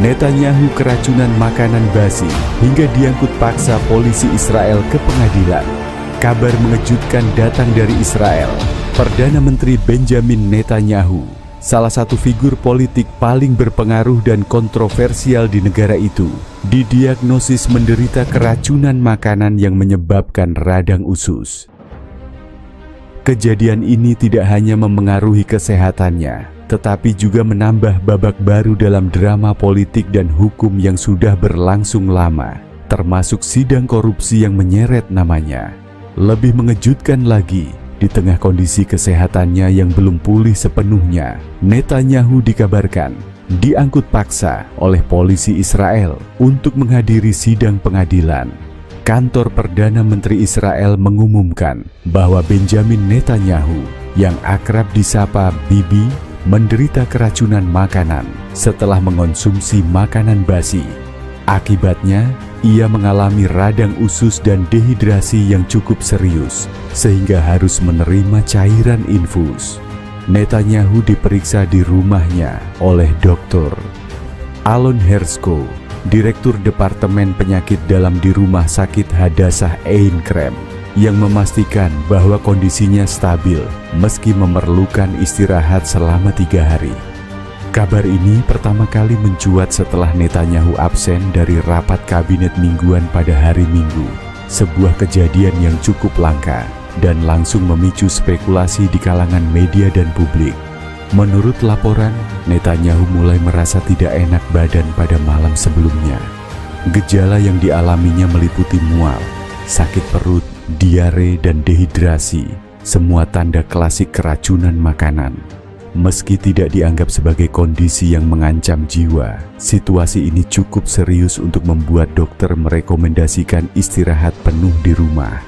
Netanyahu keracunan makanan basi hingga diangkut paksa polisi Israel ke pengadilan. Kabar mengejutkan datang dari Israel. Perdana Menteri Benjamin Netanyahu, salah satu figur politik paling berpengaruh dan kontroversial di negara itu, didiagnosis menderita keracunan makanan yang menyebabkan radang usus. Kejadian ini tidak hanya memengaruhi kesehatannya, tetapi juga menambah babak baru dalam drama politik dan hukum yang sudah berlangsung lama, termasuk sidang korupsi yang menyeret namanya. Lebih mengejutkan lagi, di tengah kondisi kesehatannya yang belum pulih sepenuhnya, Netanyahu dikabarkan diangkut paksa oleh polisi Israel untuk menghadiri sidang pengadilan. Kantor Perdana Menteri Israel mengumumkan bahwa Benjamin Netanyahu, yang akrab disapa Bibi, menderita keracunan makanan setelah mengonsumsi makanan basi. Akibatnya, ia mengalami radang usus dan dehidrasi yang cukup serius, sehingga harus menerima cairan infus. Netanyahu diperiksa di rumahnya oleh Dr. Alon Hershko, Direktur Departemen Penyakit Dalam di Rumah Sakit Hadassah Ein Kerem, yang memastikan bahwa kondisinya stabil meski memerlukan istirahat selama 3 hari. Kabar ini pertama kali mencuat setelah Netanyahu absen dari rapat kabinet mingguan pada hari Minggu, sebuah kejadian yang cukup langka dan langsung memicu spekulasi di kalangan media dan publik. Menurut laporan, Netanyahu mulai merasa tidak enak badan pada malam sebelumnya. Gejala yang dialaminya meliputi mual, sakit perut, diare, dan dehidrasi, semua tanda klasik keracunan makanan. Meski tidak dianggap sebagai kondisi yang mengancam jiwa, situasi ini cukup serius untuk membuat dokter merekomendasikan istirahat penuh di rumah.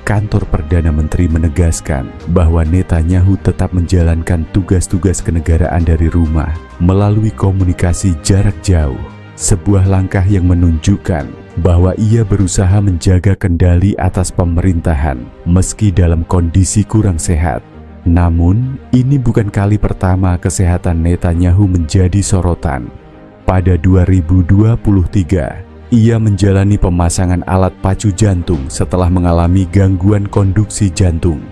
Kantor Perdana Menteri menegaskan bahwa Netanyahu tetap menjalankan tugas-tugas kenegaraan dari rumah melalui komunikasi jarak jauh, sebuah langkah yang menunjukkan bahwa ia berusaha menjaga kendali atas pemerintahan meski dalam kondisi kurang sehat. Namun, ini bukan kali pertama kesehatan Netanyahu menjadi sorotan. Pada 2023, ia menjalani pemasangan alat pacu jantung setelah mengalami gangguan konduksi jantung.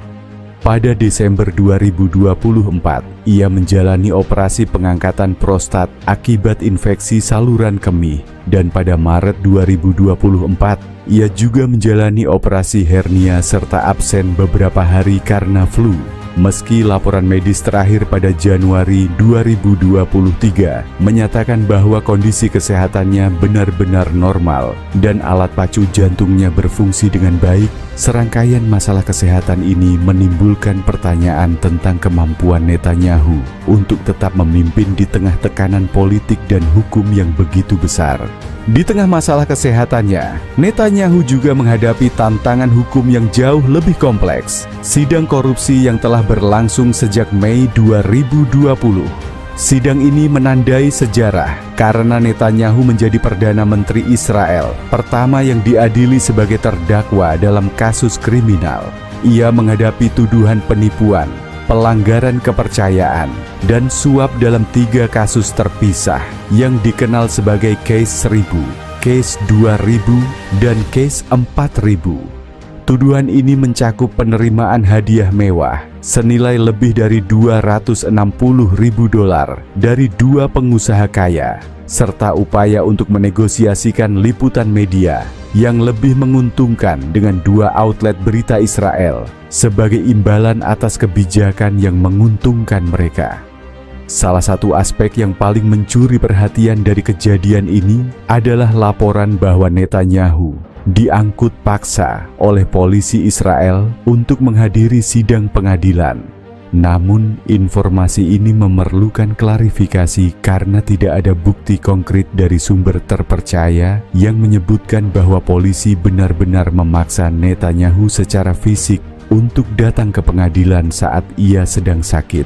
Pada Desember 2024, ia menjalani operasi pengangkatan prostat akibat infeksi saluran kemih, dan pada Maret 2024, ia juga menjalani operasi hernia serta absen beberapa hari karena flu. Meski laporan medis terakhir pada Januari 2023 menyatakan bahwa kondisi kesehatannya benar-benar normal dan alat pacu jantungnya berfungsi dengan baik, serangkaian masalah kesehatan ini menimbulkan pertanyaan tentang kemampuan Netanyahu untuk tetap memimpin di tengah tekanan politik dan hukum yang begitu besar. Di tengah masalah kesehatannya, Netanyahu juga menghadapi tantangan hukum yang jauh lebih kompleks. Sidang korupsi yang telah berlangsung sejak Mei 2020. Sidang ini menandai sejarah karena Netanyahu menjadi Perdana Menteri Israel pertama yang diadili sebagai terdakwa dalam kasus kriminal. Ia menghadapi tuduhan penipuan, pelanggaran kepercayaan, dan suap dalam 3 kasus terpisah yang dikenal sebagai Case 1000, Case 2000, dan Case 4000. Tuduhan ini mencakup penerimaan hadiah mewah senilai lebih dari $260.000 dari 2 pengusaha kaya, serta upaya untuk menegosiasikan liputan media yang lebih menguntungkan dengan 2 outlet berita Israel sebagai imbalan atas kebijakan yang menguntungkan mereka. Salah satu aspek yang paling mencuri perhatian dari kejadian ini adalah laporan bahwa Netanyahu diangkut paksa oleh polisi Israel untuk menghadiri sidang pengadilan. Namun, informasi ini memerlukan klarifikasi karena tidak ada bukti konkret dari sumber terpercaya yang menyebutkan bahwa polisi benar-benar memaksa Netanyahu secara fisik untuk datang ke pengadilan saat ia sedang sakit.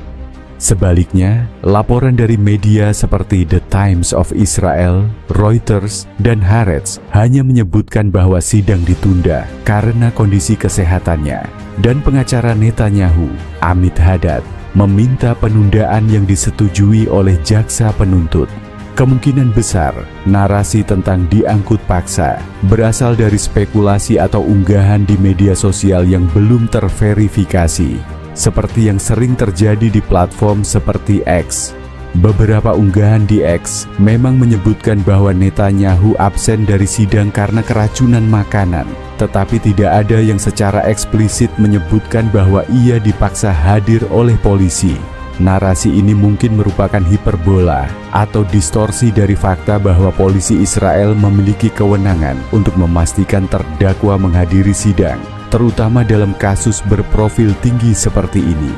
Sebaliknya, laporan dari media seperti The Times of Israel, Reuters, dan Haaretz hanya menyebutkan bahwa sidang ditunda karena kondisi kesehatannya, dan pengacara Netanyahu, Amit Haddad, meminta penundaan yang disetujui oleh jaksa penuntut. Kemungkinan besar, narasi tentang diangkut paksa berasal dari spekulasi atau unggahan di media sosial yang belum terverifikasi, seperti yang sering terjadi di platform seperti X. Beberapa unggahan di X memang menyebutkan bahwa Netanyahu absen dari sidang karena keracunan makanan, tetapi tidak ada yang secara eksplisit menyebutkan bahwa ia dipaksa hadir oleh polisi. Narasi ini mungkin merupakan hiperbola atau distorsi dari fakta bahwa polisi Israel memiliki kewenangan untuk memastikan terdakwa menghadiri sidang, terutama dalam kasus berprofil tinggi seperti ini.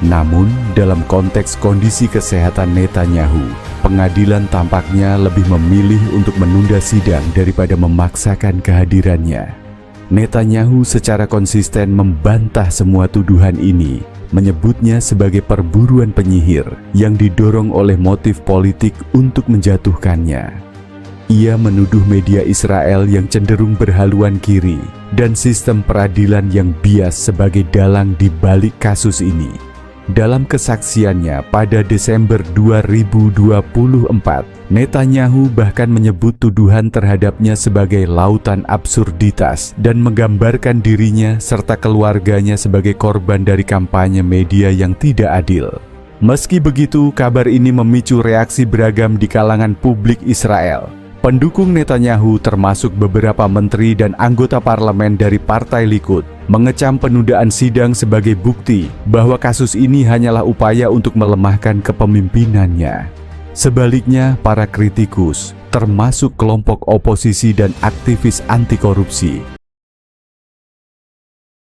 Namun, dalam konteks kondisi kesehatan Netanyahu, pengadilan tampaknya lebih memilih untuk menunda sidang daripada memaksakan kehadirannya. Netanyahu secara konsisten membantah semua tuduhan ini, menyebutnya sebagai perburuan penyihir yang didorong oleh motif politik untuk menjatuhkannya. Ia menuduh media Israel yang cenderung berhaluan kiri dan sistem peradilan yang bias sebagai dalang di balik kasus ini. Dalam kesaksiannya pada Desember 2024, Netanyahu bahkan menyebut tuduhan terhadapnya sebagai lautan absurditas dan menggambarkan dirinya serta keluarganya sebagai korban dari kampanye media yang tidak adil. Meski begitu, kabar ini memicu reaksi beragam di kalangan publik Israel. Pendukung Netanyahu termasuk beberapa menteri dan anggota parlemen dari Partai Likud mengecam penundaan sidang sebagai bukti bahwa kasus ini hanyalah upaya untuk melemahkan kepemimpinannya. Sebaliknya, para kritikus, termasuk kelompok oposisi dan aktivis anti korupsi,